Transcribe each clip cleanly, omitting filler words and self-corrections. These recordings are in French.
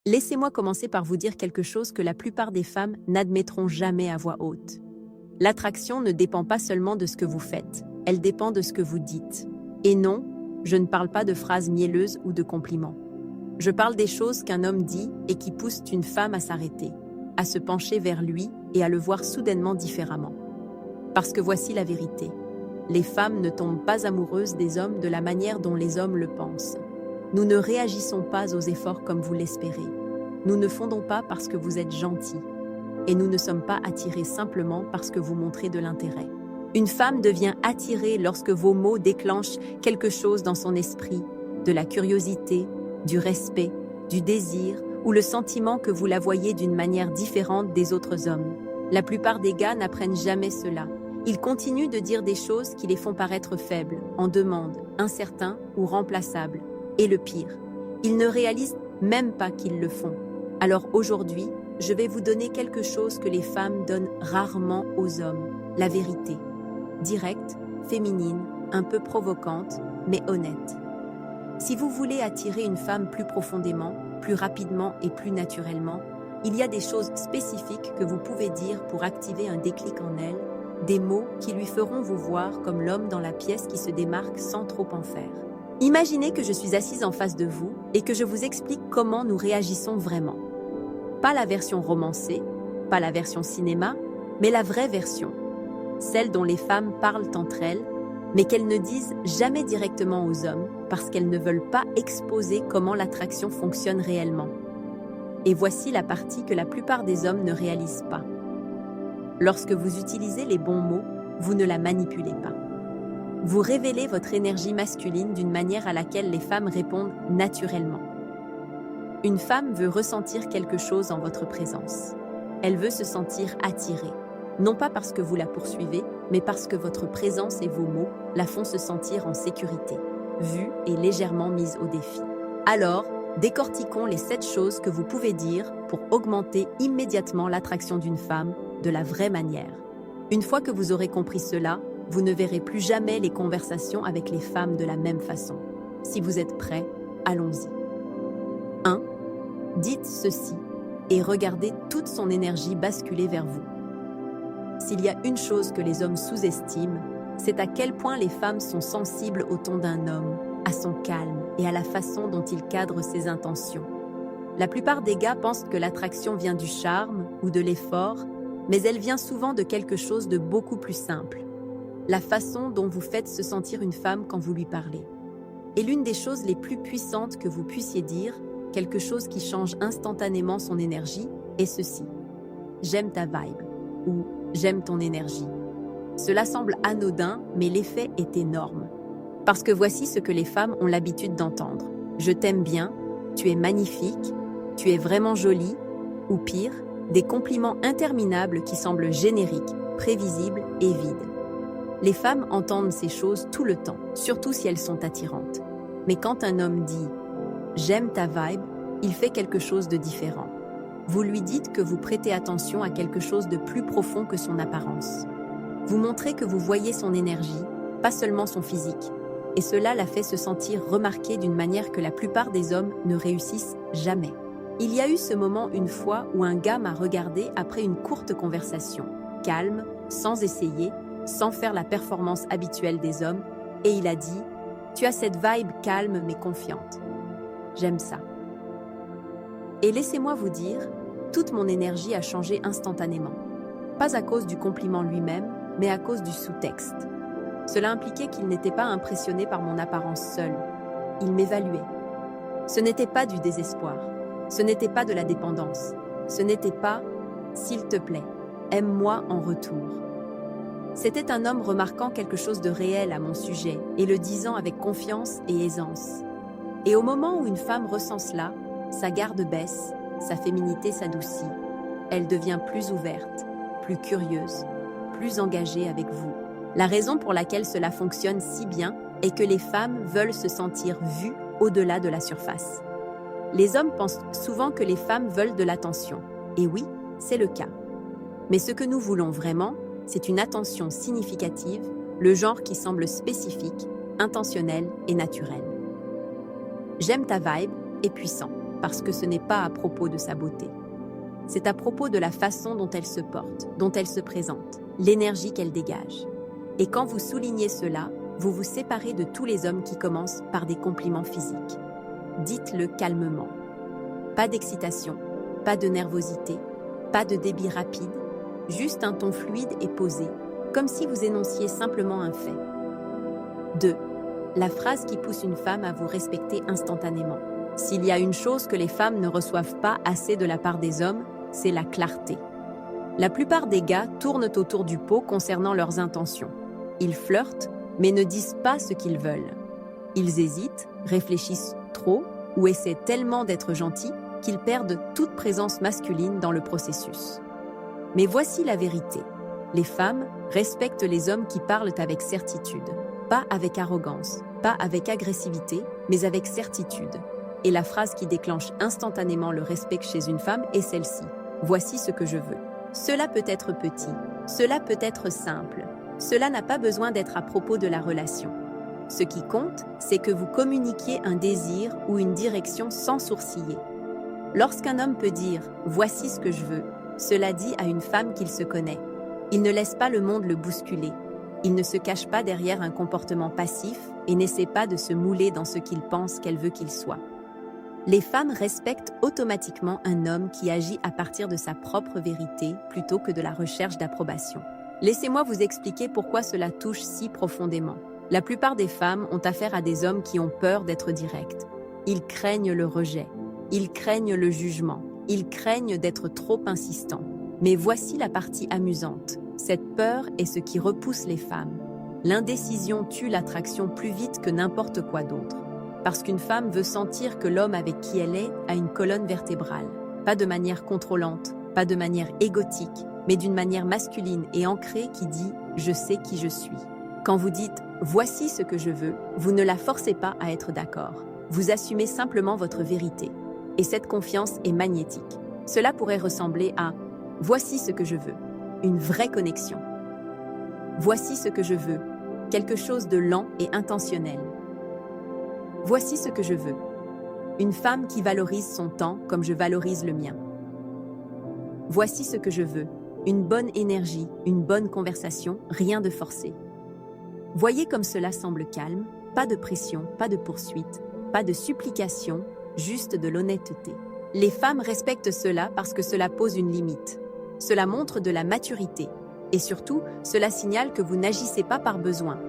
Laissez-moi commencer par vous dire quelque chose que la plupart des femmes n'admettront jamais à voix haute. L'attraction ne dépend pas seulement de ce que vous faites, elle dépend de ce que vous dites. Et non, je ne parle pas de phrases mielleuses ou de compliments. Je parle des choses qu'un homme dit et qui poussent une femme à s'arrêter, à se pencher vers lui et à le voir soudainement différemment. Parce que voici la vérité. Les femmes ne tombent pas amoureuses des hommes de la manière dont les hommes le pensent. Nous ne réagissons pas aux efforts comme vous l'espérez. Nous ne fondons pas parce que vous êtes gentil. Et nous ne sommes pas attirés simplement parce que vous montrez de l'intérêt. Une femme devient attirée lorsque vos mots déclenchent quelque chose dans son esprit, de la curiosité, du respect, du désir ou le sentiment que vous la voyez d'une manière différente des autres hommes. La plupart des gars n'apprennent jamais cela. Ils continuent de dire des choses qui les font paraître faibles, en demande, incertains ou remplaçables. Et le pire, ils ne réalisent même pas qu'ils le font. Alors aujourd'hui, je vais vous donner quelque chose que les femmes donnent rarement aux hommes, la vérité. Directe, féminine, un peu provocante, mais honnête. Si vous voulez attirer une femme plus profondément, plus rapidement et plus naturellement, il y a des choses spécifiques que vous pouvez dire pour activer un déclic en elle, des mots qui lui feront vous voir comme l'homme dans la pièce qui se démarque sans trop en faire. Imaginez que je suis assise en face de vous et que je vous explique comment nous réagissons vraiment. Pas la version romancée, pas la version cinéma, mais la vraie version. Celle dont les femmes parlent entre elles, mais qu'elles ne disent jamais directement aux hommes parce qu'elles ne veulent pas exposer comment l'attraction fonctionne réellement. Et voici la partie que la plupart des hommes ne réalisent pas. Lorsque vous utilisez les bons mots, vous ne la manipulez pas. Vous révélez votre énergie masculine d'une manière à laquelle les femmes répondent naturellement. Une femme veut ressentir quelque chose en votre présence. Elle veut se sentir attirée, non pas parce que vous la poursuivez, mais parce que votre présence et vos mots la font se sentir en sécurité, vue et légèrement mise au défi. Alors, décortiquons les 7 choses que vous pouvez dire pour augmenter immédiatement l'attraction d'une femme de la vraie manière. Une fois que vous aurez compris cela, vous ne verrez plus jamais les conversations avec les femmes de la même façon. Si vous êtes prêts, allons-y. 1. Dites ceci et regardez toute son énergie basculer vers vous. S'il y a une chose que les hommes sous-estiment, c'est à quel point les femmes sont sensibles au ton d'un homme, à son calme et à la façon dont il cadre ses intentions. La plupart des gars pensent que l'attraction vient du charme ou de l'effort, mais elle vient souvent de quelque chose de beaucoup plus simple. La façon dont vous faites se sentir une femme quand vous lui parlez. Et l'une des choses les plus puissantes que vous puissiez dire, quelque chose qui change instantanément son énergie, est ceci. J'aime ta vibe ou j'aime ton énergie. Cela semble anodin, mais l'effet est énorme. Parce que voici ce que les femmes ont l'habitude d'entendre. Je t'aime bien, tu es magnifique, tu es vraiment jolie, ou pire, des compliments interminables qui semblent génériques, prévisibles et vides. Les femmes entendent ces choses tout le temps, surtout si elles sont attirantes. Mais quand un homme dit « j'aime ta vibe », il fait quelque chose de différent. Vous lui dites que vous prêtez attention à quelque chose de plus profond que son apparence. Vous montrez que vous voyez son énergie, pas seulement son physique. Et cela la fait se sentir remarquée d'une manière que la plupart des hommes ne réussissent jamais. Il y a eu ce moment une fois où un gars m'a regardé après une courte conversation, calme, sans essayer, sans faire la performance habituelle des hommes, et il a dit « Tu as cette vibe calme mais confiante. J'aime ça. » Et laissez-moi vous dire, toute mon énergie a changé instantanément. Pas à cause du compliment lui-même, mais à cause du sous-texte. Cela impliquait qu'il n'était pas impressionné par mon apparence seule. Il m'évaluait. Ce n'était pas du désespoir. Ce n'était pas de la dépendance. Ce n'était pas « s'il te plaît, aime-moi en retour ». C'était un homme remarquant quelque chose de réel à mon sujet et le disant avec confiance et aisance. Et au moment où une femme ressent cela, sa garde baisse, sa féminité s'adoucit. Elle devient plus ouverte, plus curieuse, plus engagée avec vous. La raison pour laquelle cela fonctionne si bien est que les femmes veulent se sentir vues au-delà de la surface. Les hommes pensent souvent que les femmes veulent de l'attention. Et oui, c'est le cas. Mais ce que nous voulons vraiment, c'est une attention significative, le genre qui semble spécifique, intentionnel et naturel. J'aime ta vibe est puissant. parce que ce n'est pas à propos de sa beauté. C'est à propos de la façon dont elle se porte, dont elle se présente, l'énergie qu'elle dégage. Et quand vous soulignez cela, vous vous séparez de tous les hommes qui commencent par des compliments physiques. Dites-le calmement. Pas d'excitation, pas de nervosité, pas de débit rapide, juste un ton fluide et posé, comme si vous énonciez simplement un fait. 2. La phrase qui pousse une femme à vous respecter instantanément. S'il y a une chose que les femmes ne reçoivent pas assez de la part des hommes, c'est la clarté. La plupart des gars tournent autour du pot concernant leurs intentions. Ils flirtent, mais ne disent pas ce qu'ils veulent. Ils hésitent, réfléchissent trop ou essaient tellement d'être gentils qu'ils perdent toute présence masculine dans le processus. Mais voici la vérité. Les femmes respectent les hommes qui parlent avec certitude, pas avec arrogance, pas avec agressivité, mais avec certitude. Et la phrase qui déclenche instantanément le respect chez une femme est celle-ci. Voici ce que je veux. Cela peut être petit, cela peut être simple. Cela n'a pas besoin d'être à propos de la relation. Ce qui compte, c'est que vous communiquiez un désir ou une direction sans sourciller. Lorsqu'un homme peut dire « voici ce que je veux », cela dit à une femme qu'il se connaît. Il ne laisse pas le monde le bousculer. Il ne se cache pas derrière un comportement passif et n'essaie pas de se mouler dans ce qu'il pense qu'elle veut qu'il soit. Les femmes respectent automatiquement un homme qui agit à partir de sa propre vérité plutôt que de la recherche d'approbation. Laissez-moi vous expliquer pourquoi cela touche si profondément. La plupart des femmes ont affaire à des hommes qui ont peur d'être directs. Ils craignent le rejet. Ils craignent le jugement. Ils craignent d'être trop insistants. Mais voici la partie amusante. Cette peur est ce qui repousse les femmes. L'indécision tue l'attraction plus vite que n'importe quoi d'autre. Parce qu'une femme veut sentir que l'homme avec qui elle est a une colonne vertébrale. Pas de manière contrôlante, pas de manière égotique, mais d'une manière masculine et ancrée qui dit « je sais qui je suis ». Quand vous dites « voici ce que je veux », vous ne la forcez pas à être d'accord. Vous assumez simplement votre vérité. Et cette confiance est magnétique. Cela pourrait ressembler à « voici ce que je veux », une vraie connexion. Voici ce que je veux, quelque chose de lent et intentionnel. Voici ce que je veux. Une femme qui valorise son temps comme je valorise le mien. Voici ce que je veux. Une bonne énergie, une bonne conversation, rien de forcé. Voyez comme cela semble calme, pas de pression, pas de poursuite, pas de supplication, juste de l'honnêteté. Les femmes respectent cela parce que cela pose une limite. Cela montre de la maturité. Et surtout, cela signale que vous n'agissez pas par besoin.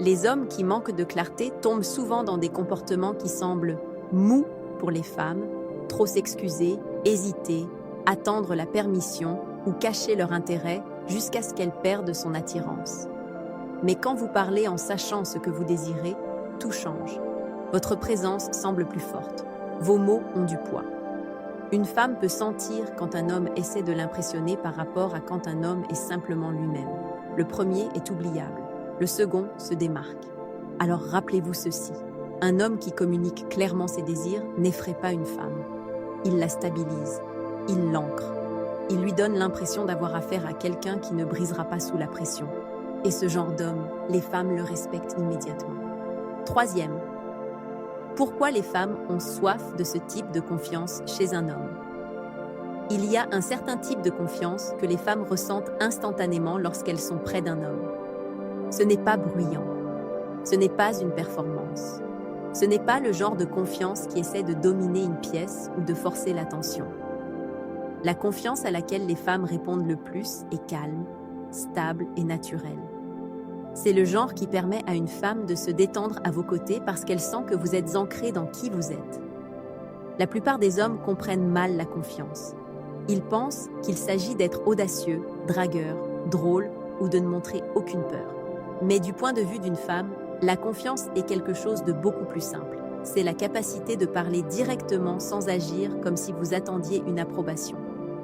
Les hommes qui manquent de clarté tombent souvent dans des comportements qui semblent mous pour les femmes, trop s'excuser, hésiter, attendre la permission ou cacher leur intérêt jusqu'à ce qu'elles perdent son attirance. Mais quand vous parlez en sachant ce que vous désirez, tout change. Votre présence semble plus forte. Vos mots ont du poids. Une femme peut sentir quand un homme essaie de l'impressionner par rapport à quand un homme est simplement lui-même. Le premier est oubliable. Le second se démarque. Alors rappelez-vous ceci. Un homme qui communique clairement ses désirs n'effraie pas une femme. Il la stabilise. Il l'ancre. Il lui donne l'impression d'avoir affaire à quelqu'un qui ne brisera pas sous la pression. Et ce genre d'homme, les femmes le respectent immédiatement. Troisième. Pourquoi les femmes ont soif de ce type de confiance chez un homme? Il y a un certain type de confiance que les femmes ressentent instantanément lorsqu'elles sont près d'un homme. Ce n'est pas bruyant. Ce n'est pas une performance. Ce n'est pas le genre de confiance qui essaie de dominer une pièce ou de forcer l'attention. La confiance à laquelle les femmes répondent le plus est calme, stable et naturelle. C'est le genre qui permet à une femme de se détendre à vos côtés parce qu'elle sent que vous êtes ancré dans qui vous êtes. La plupart des hommes comprennent mal la confiance. Ils pensent qu'il s'agit d'être audacieux, dragueur, drôle ou de ne montrer aucune peur. Mais du point de vue d'une femme, la confiance est quelque chose de beaucoup plus simple. C'est la capacité de parler directement sans agir comme si vous attendiez une approbation.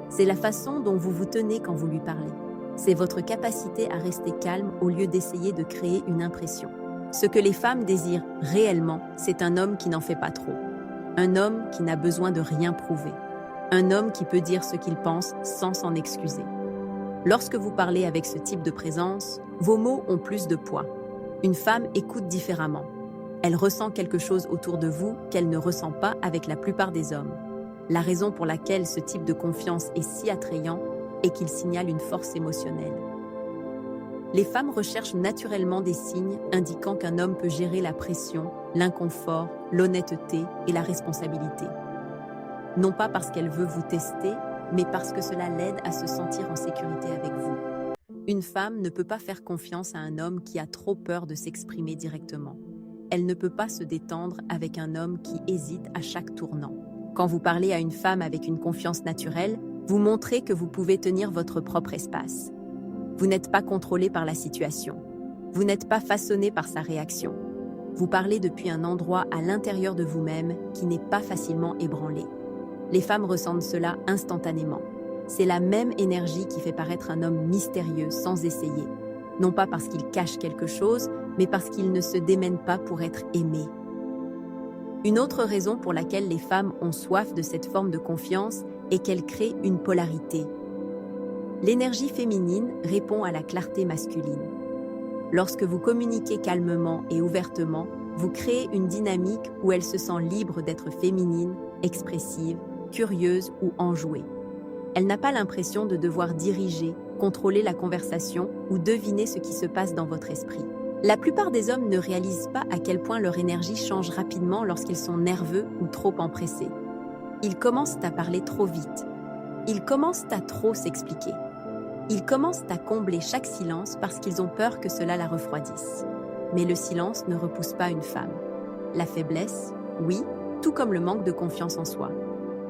C'est la façon dont vous vous tenez quand vous lui parlez. C'est votre capacité à rester calme au lieu d'essayer de créer une impression. Ce que les femmes désirent réellement, c'est un homme qui n'en fait pas trop. Un homme qui n'a besoin de rien prouver. Un homme qui peut dire ce qu'il pense sans s'en excuser. Lorsque vous parlez avec ce type de présence, vos mots ont plus de poids. Une femme écoute différemment. Elle ressent quelque chose autour de vous qu'elle ne ressent pas avec la plupart des hommes. La raison pour laquelle ce type de confiance est si attrayant est qu'il signale une force émotionnelle. Les femmes recherchent naturellement des signes indiquant qu'un homme peut gérer la pression, l'inconfort, l'honnêteté et la responsabilité. Non pas parce qu'elle veut vous tester, mais parce que cela l'aide à se sentir en sécurité avec vous. Une femme ne peut pas faire confiance à un homme qui a trop peur de s'exprimer directement. Elle ne peut pas se détendre avec un homme qui hésite à chaque tournant. Quand vous parlez à une femme avec une confiance naturelle, vous montrez que vous pouvez tenir votre propre espace. Vous n'êtes pas contrôlé par la situation. Vous n'êtes pas façonné par sa réaction. Vous parlez depuis un endroit à l'intérieur de vous-même qui n'est pas facilement ébranlé. Les femmes ressentent cela instantanément. C'est la même énergie qui fait paraître un homme mystérieux sans essayer. Non pas parce qu'il cache quelque chose, mais parce qu'il ne se démène pas pour être aimé. Une autre raison pour laquelle les femmes ont soif de cette forme de confiance est qu'elle crée une polarité. L'énergie féminine répond à la clarté masculine. Lorsque vous communiquez calmement et ouvertement, vous créez une dynamique où elle se sent libre d'être féminine, expressive, curieuse ou enjouée. Elle n'a pas l'impression de devoir diriger, contrôler la conversation ou deviner ce qui se passe dans votre esprit. La plupart des hommes ne réalisent pas à quel point leur énergie change rapidement lorsqu'ils sont nerveux ou trop empressés. Ils commencent à parler trop vite. Ils commencent à trop s'expliquer. Ils commencent à combler chaque silence parce qu'ils ont peur que cela la refroidisse. Mais le silence ne repousse pas une femme. La faiblesse, oui, tout comme le manque de confiance en soi.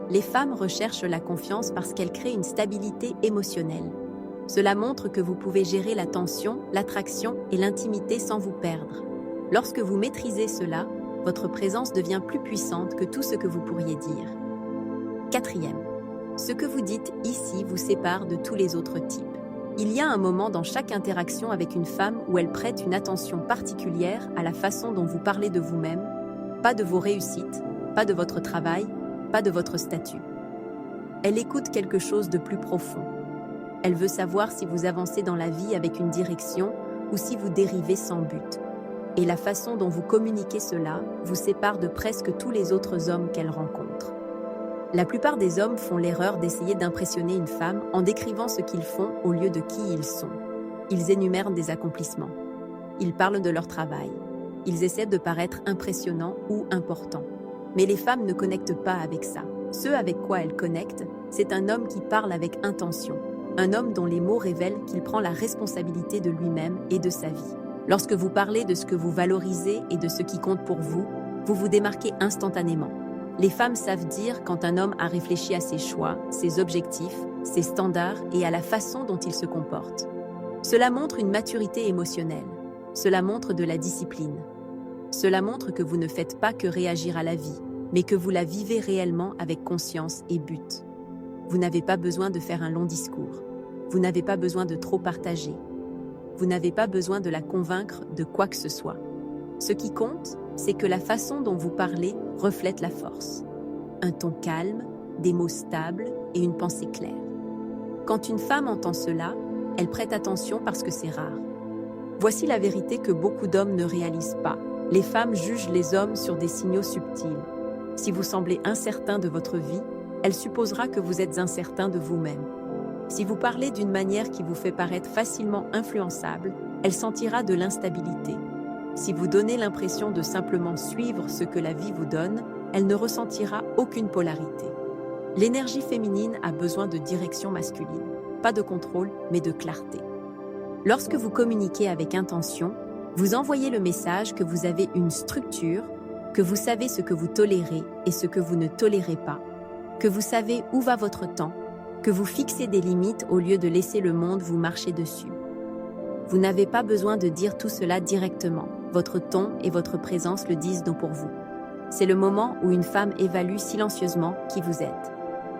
Les femmes recherchent la confiance parce qu'elle crée une stabilité émotionnelle. Cela montre que vous pouvez gérer la tension, l'attraction et l'intimité sans vous perdre. Lorsque vous maîtrisez cela, votre présence devient plus puissante que tout ce que vous pourriez dire. Quatrième, ce que vous dites ici vous sépare de tous les autres types. Il y a un moment dans chaque interaction avec une femme où elle prête une attention particulière à la façon dont vous parlez de vous-même, pas de vos réussites, pas de votre travail, pas de votre statut. Elle écoute quelque chose de plus profond. Elle veut savoir si vous avancez dans la vie avec une direction ou si vous dérivez sans but. Et la façon dont vous communiquez cela vous sépare de presque tous les autres hommes qu'elle rencontre. La plupart des hommes font l'erreur d'essayer d'impressionner une femme en décrivant ce qu'ils font au lieu de qui ils sont. Ils énumèrent des accomplissements. Ils parlent de leur travail. Ils essaient de paraître impressionnants ou importants. Mais les femmes ne connectent pas avec ça. Ce avec quoi elles connectent, c'est un homme qui parle avec intention. Un homme dont les mots révèlent qu'il prend la responsabilité de lui-même et de sa vie. Lorsque vous parlez de ce que vous valorisez et de ce qui compte pour vous, vous vous démarquez instantanément. Les femmes savent dire quand un homme a réfléchi à ses choix, ses objectifs, ses standards et à la façon dont il se comporte. Cela montre une maturité émotionnelle. Cela montre de la discipline. Cela montre que vous ne faites pas que réagir à la vie, mais que vous la vivez réellement avec conscience et but. Vous n'avez pas besoin de faire un long discours. Vous n'avez pas besoin de trop partager. Vous n'avez pas besoin de la convaincre de quoi que ce soit. Ce qui compte, c'est que la façon dont vous parlez reflète la force. Un ton calme, des mots stables et une pensée claire. Quand une femme entend cela, elle prête attention parce que c'est rare. Voici la vérité que beaucoup d'hommes ne réalisent pas. Les femmes jugent les hommes sur des signaux subtils. Si vous semblez incertain de votre vie, elle supposera que vous êtes incertain de vous-même. Si vous parlez d'une manière qui vous fait paraître facilement influençable, elle sentira de l'instabilité. Si vous donnez l'impression de simplement suivre ce que la vie vous donne, elle ne ressentira aucune polarité. L'énergie féminine a besoin de direction masculine, pas de contrôle, mais de clarté. Lorsque vous communiquez avec intention, vous envoyez le message que vous avez une structure, que vous savez ce que vous tolérez et ce que vous ne tolérez pas, que vous savez où va votre temps, que vous fixez des limites au lieu de laisser le monde vous marcher dessus. Vous n'avez pas besoin de dire tout cela directement. Votre ton et votre présence le disent donc pour vous. C'est le moment où une femme évalue silencieusement qui vous êtes.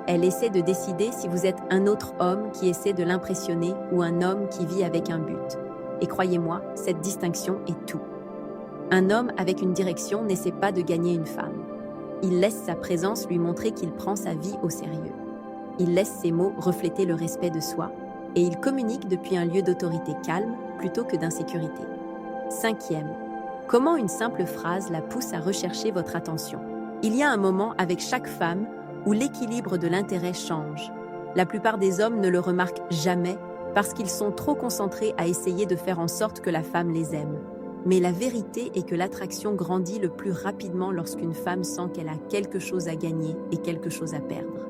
Elle essaie de décider si vous êtes un autre homme qui essaie de l'impressionner ou un homme qui vit avec un but. Et croyez-moi, cette distinction est tout. Un homme avec une direction n'essaie pas de gagner une femme. Il laisse sa présence lui montrer qu'il prend sa vie au sérieux. Il laisse ses mots refléter le respect de soi et il communique depuis un lieu d'autorité calme plutôt que d'insécurité. Cinquième, comment une simple phrase la pousse à rechercher votre attention. Il y a un moment avec chaque femme où l'équilibre de l'intérêt change. La plupart des hommes ne le remarquent jamais parce qu'ils sont trop concentrés à essayer de faire en sorte que la femme les aime. Mais la vérité est que l'attraction grandit le plus rapidement lorsqu'une femme sent qu'elle a quelque chose à gagner et quelque chose à perdre.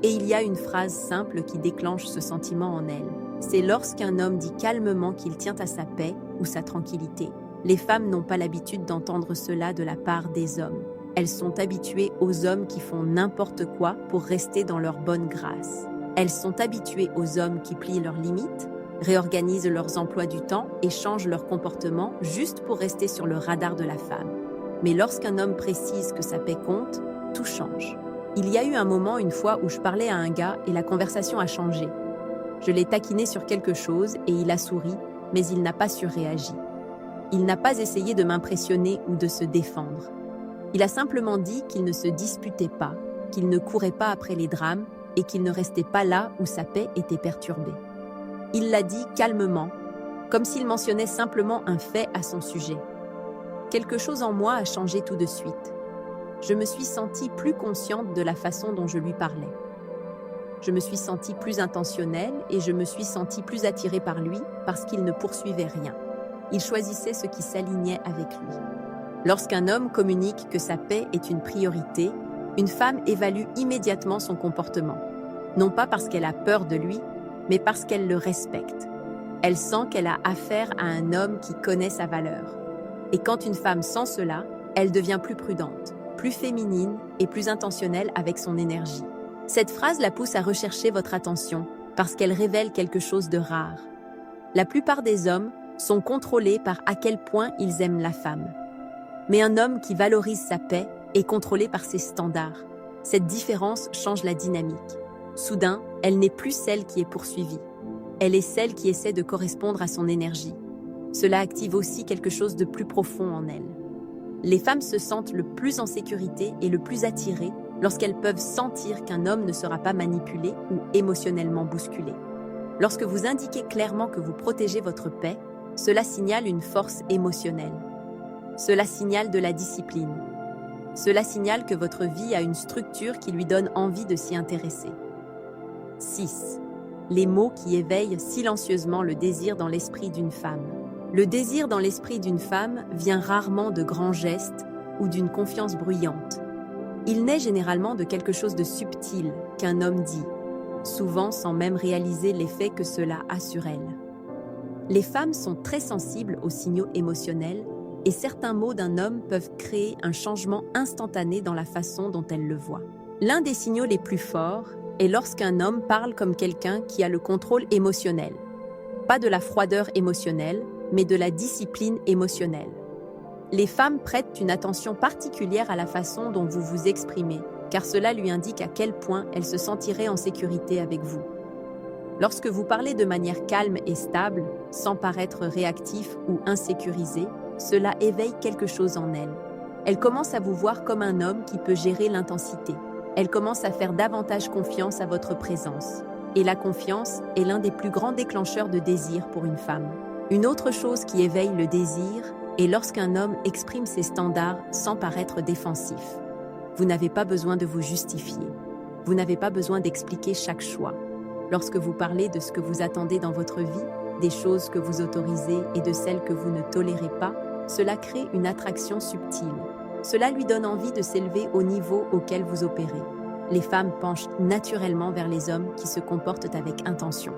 Et il y a une phrase simple qui déclenche ce sentiment en elle. C'est lorsqu'un homme dit calmement qu'il tient à sa paix ou sa tranquillité. Les femmes n'ont pas l'habitude d'entendre cela de la part des hommes. Elles sont habituées aux hommes qui font n'importe quoi pour rester dans leur bonne grâce. Elles sont habituées aux hommes qui plient leurs limites, réorganisent leurs emplois du temps et changent leur comportement juste pour rester sur le radar de la femme. Mais lorsqu'un homme précise que sa paix compte, tout change. Il y a eu un moment une fois où je parlais à un gars et la conversation a changé. Je l'ai taquiné sur quelque chose et il a souri, mais il n'a pas surréagi. Il n'a pas essayé de m'impressionner ou de se défendre. Il a simplement dit qu'il ne se disputait pas, qu'il ne courait pas après les drames et qu'il ne restait pas là où sa paix était perturbée. Il l'a dit calmement, comme s'il mentionnait simplement un fait à son sujet. Quelque chose en moi a changé tout de suite. Je me suis sentie plus consciente de la façon dont je lui parlais. Je me suis sentie plus intentionnelle et je me suis sentie plus attirée par lui parce qu'il ne poursuivait rien. Il choisissait ce qui s'alignait avec lui. Lorsqu'un homme communique que sa paix est une priorité, une femme évalue immédiatement son comportement. Non pas parce qu'elle a peur de lui, mais parce qu'elle le respecte. Elle sent qu'elle a affaire à un homme qui connaît sa valeur. Et quand une femme sent cela, elle devient plus prudente, plus féminine et plus intentionnelle avec son énergie. Cette phrase la pousse à rechercher votre attention parce qu'elle révèle quelque chose de rare. La plupart des hommes sont contrôlés par à quel point ils aiment la femme. Mais un homme qui valorise sa paix est contrôlé par ses standards. Cette différence change la dynamique. Soudain, elle n'est plus celle qui est poursuivie. Elle est celle qui essaie de correspondre à son énergie. Cela active aussi quelque chose de plus profond en elle. Les femmes se sentent le plus en sécurité et le plus attirées lorsqu'elles peuvent sentir qu'un homme ne sera pas manipulé ou émotionnellement bousculé. Lorsque vous indiquez clairement que vous protégez votre paix, cela signale une force émotionnelle. Cela signale de la discipline. Cela signale que votre vie a une structure qui lui donne envie de s'y intéresser. 6. Les mots qui éveillent silencieusement le désir dans l'esprit d'une femme. Le désir dans l'esprit d'une femme vient rarement de grands gestes ou d'une confiance bruyante. Il naît généralement de quelque chose de subtil qu'un homme dit, souvent sans même réaliser l'effet que cela a sur elle. Les femmes sont très sensibles aux signaux émotionnels et certains mots d'un homme peuvent créer un changement instantané dans la façon dont elle le voit. L'un des signaux les plus forts est lorsqu'un homme parle comme quelqu'un qui a le contrôle émotionnel. Pas de la froideur émotionnelle, mais de la discipline émotionnelle. Les femmes prêtent une attention particulière à la façon dont vous vous exprimez, car cela lui indique à quel point elles se sentiraient en sécurité avec vous. Lorsque vous parlez de manière calme et stable, sans paraître réactif ou insécurisé, cela éveille quelque chose en elle. Elle commence à vous voir comme un homme qui peut gérer l'intensité. Elle commence à faire davantage confiance à votre présence. Et la confiance est l'un des plus grands déclencheurs de désir pour une femme. Une autre chose qui éveille le désir est lorsqu'un homme exprime ses standards sans paraître défensif. Vous n'avez pas besoin de vous justifier. Vous n'avez pas besoin d'expliquer chaque choix. Lorsque vous parlez de ce que vous attendez dans votre vie, des choses que vous autorisez et de celles que vous ne tolérez pas, cela crée une attraction subtile. Cela lui donne envie de s'élever au niveau auquel vous opérez. Les femmes penchent naturellement vers les hommes qui se comportent avec intention.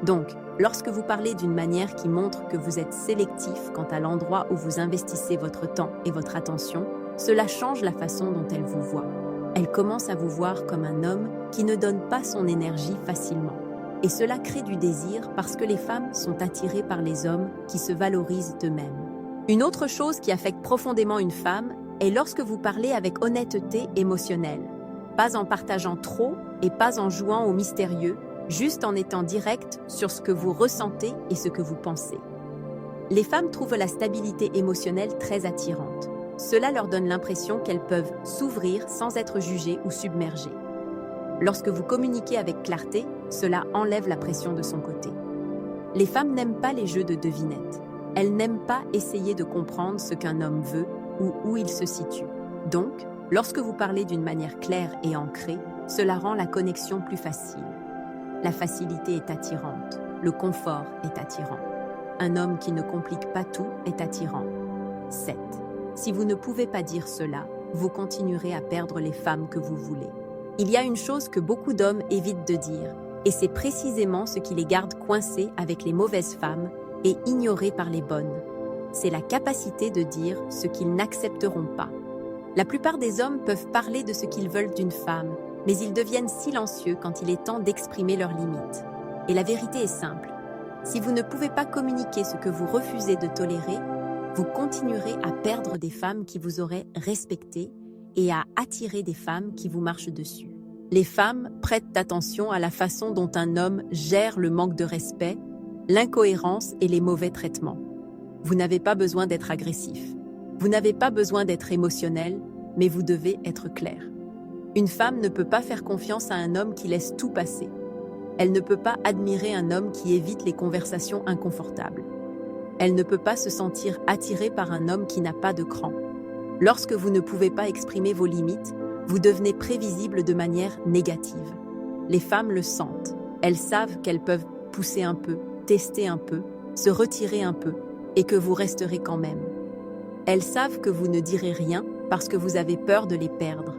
Donc, lorsque vous parlez d'une manière qui montre que vous êtes sélectif quant à l'endroit où vous investissez votre temps et votre attention, cela change la façon dont elle vous voit. Elle commence à vous voir comme un homme qui ne donne pas son énergie facilement. Et cela crée du désir parce que les femmes sont attirées par les hommes qui se valorisent eux-mêmes. Une autre chose qui affecte profondément une femme est lorsque vous parlez avec honnêteté émotionnelle. Pas en partageant trop et pas en jouant au mystérieux, juste en étant direct sur ce que vous ressentez et ce que vous pensez. Les femmes trouvent la stabilité émotionnelle très attirante. Cela leur donne l'impression qu'elles peuvent s'ouvrir sans être jugées ou submergées. Lorsque vous communiquez avec clarté, cela enlève la pression de son côté. Les femmes n'aiment pas les jeux de devinettes. Elles n'aiment pas essayer de comprendre ce qu'un homme veut ou où il se situe. Donc, lorsque vous parlez d'une manière claire et ancrée, Cela rend la connexion plus facile. La facilité est attirante. Le confort est attirant. Un homme qui ne complique pas tout est attirant. 7. Si vous ne pouvez pas dire cela, vous continuerez à perdre les femmes que vous voulez. Il y a une chose que beaucoup d'hommes évitent de dire, et c'est précisément ce qui les garde coincés avec les mauvaises femmes et ignorés par les bonnes. C'est la capacité de dire ce qu'ils n'accepteront pas. La plupart des hommes peuvent parler de ce qu'ils veulent d'une femme, mais ils deviennent silencieux quand il est temps d'exprimer leurs limites. Et la vérité est simple. Si vous ne pouvez pas communiquer ce que vous refusez de tolérer, vous continuerez à perdre des femmes qui vous auraient respecté et à attirer des femmes qui vous marchent dessus. Les femmes prêtent attention à la façon dont un homme gère le manque de respect, l'incohérence et les mauvais traitements. Vous n'avez pas besoin d'être agressif. Vous n'avez pas besoin d'être émotionnel, mais vous devez être clair. Une femme ne peut pas faire confiance à un homme qui laisse tout passer. Elle ne peut pas admirer un homme qui évite les conversations inconfortables. Elle ne peut pas se sentir attirée par un homme qui n'a pas de cran. Lorsque vous ne pouvez pas exprimer vos limites, vous devenez prévisible de manière négative. Les femmes le sentent. Elles savent qu'elles peuvent pousser un peu, tester un peu, se retirer un peu, et que vous resterez quand même. Elles savent que vous ne direz rien parce que vous avez peur de les perdre.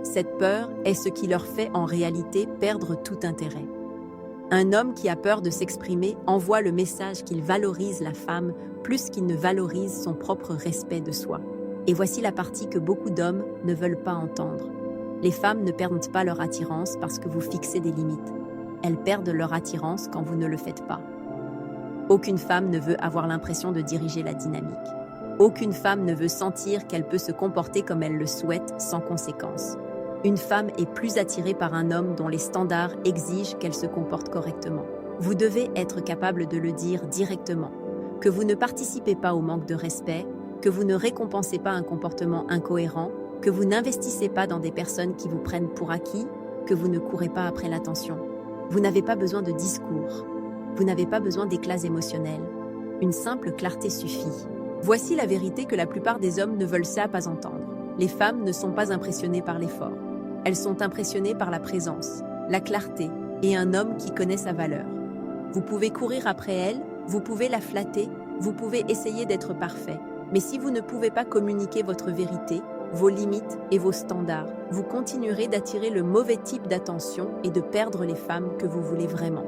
Cette peur est ce qui leur fait en réalité perdre tout intérêt. Un homme qui a peur de s'exprimer envoie le message qu'il valorise la femme plus qu'il ne valorise son propre respect de soi. Et voici la partie que beaucoup d'hommes ne veulent pas entendre. Les femmes ne perdent pas leur attirance parce que vous fixez des limites. Elles perdent leur attirance quand vous ne le faites pas. Aucune femme ne veut avoir l'impression de diriger la dynamique. Aucune femme ne veut sentir qu'elle peut se comporter comme elle le souhaite sans conséquence. Une femme est plus attirée par un homme dont les standards exigent qu'elle se comporte correctement. Vous devez être capable de le dire directement, que vous ne participez pas au manque de respect, que vous ne récompensez pas un comportement incohérent, que vous n'investissez pas dans des personnes qui vous prennent pour acquis, que vous ne courez pas après l'attention. Vous n'avez pas besoin de discours. Vous n'avez pas besoin d'éclats émotionnels. Une simple clarté suffit. Voici la vérité que la plupart des hommes ne veulent pas entendre. Les femmes ne sont pas impressionnées par l'effort. Elles sont impressionnées par la présence, la clarté et un homme qui connaît sa valeur. Vous pouvez courir après elle, vous pouvez la flatter, vous pouvez essayer d'être parfait. Mais si vous ne pouvez pas communiquer votre vérité, vos limites et vos standards, vous continuerez d'attirer le mauvais type d'attention et de perdre les femmes que vous voulez vraiment.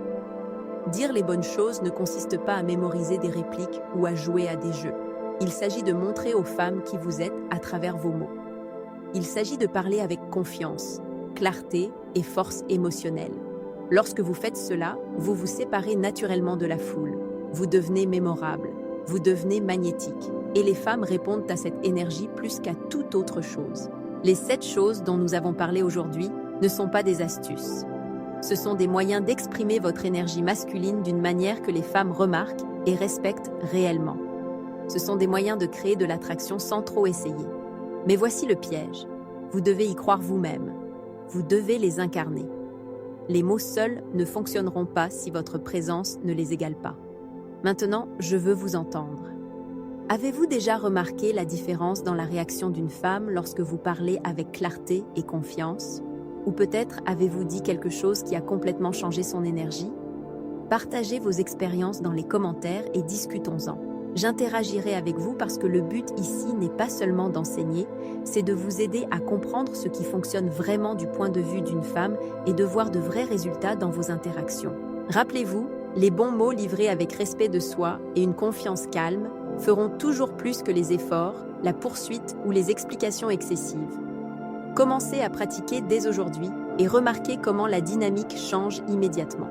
Dire les bonnes choses ne consiste pas à mémoriser des répliques ou à jouer à des jeux. Il s'agit de montrer aux femmes qui vous êtes à travers vos mots. Il s'agit de parler avec confiance, clarté et force émotionnelle. Lorsque vous faites cela, vous vous séparez naturellement de la foule. Vous devenez mémorable, vous devenez magnétique. Et les femmes répondent à cette énergie plus qu'à toute autre chose. Les 7 choses dont nous avons parlé aujourd'hui ne sont pas des astuces. Ce sont des moyens d'exprimer votre énergie masculine d'une manière que les femmes remarquent et respectent réellement. Ce sont des moyens de créer de l'attraction sans trop essayer. Mais voici le piège. Vous devez y croire vous-même. Vous devez les incarner. Les mots seuls ne fonctionneront pas si votre présence ne les égale pas. Maintenant, je veux vous entendre. Avez-vous déjà remarqué la différence dans la réaction d'une femme lorsque vous parlez avec clarté et confiance? Ou peut-être avez-vous dit quelque chose qui a complètement changé son énergie? Partagez vos expériences dans les commentaires et discutons-en. J'interagirai avec vous parce que le but ici n'est pas seulement d'enseigner, c'est de vous aider à comprendre ce qui fonctionne vraiment du point de vue d'une femme et de voir de vrais résultats dans vos interactions. Rappelez-vous, les bons mots livrés avec respect de soi et une confiance calme feront toujours plus que les efforts, la poursuite ou les explications excessives. Commencez à pratiquer dès aujourd'hui et remarquez comment la dynamique change immédiatement.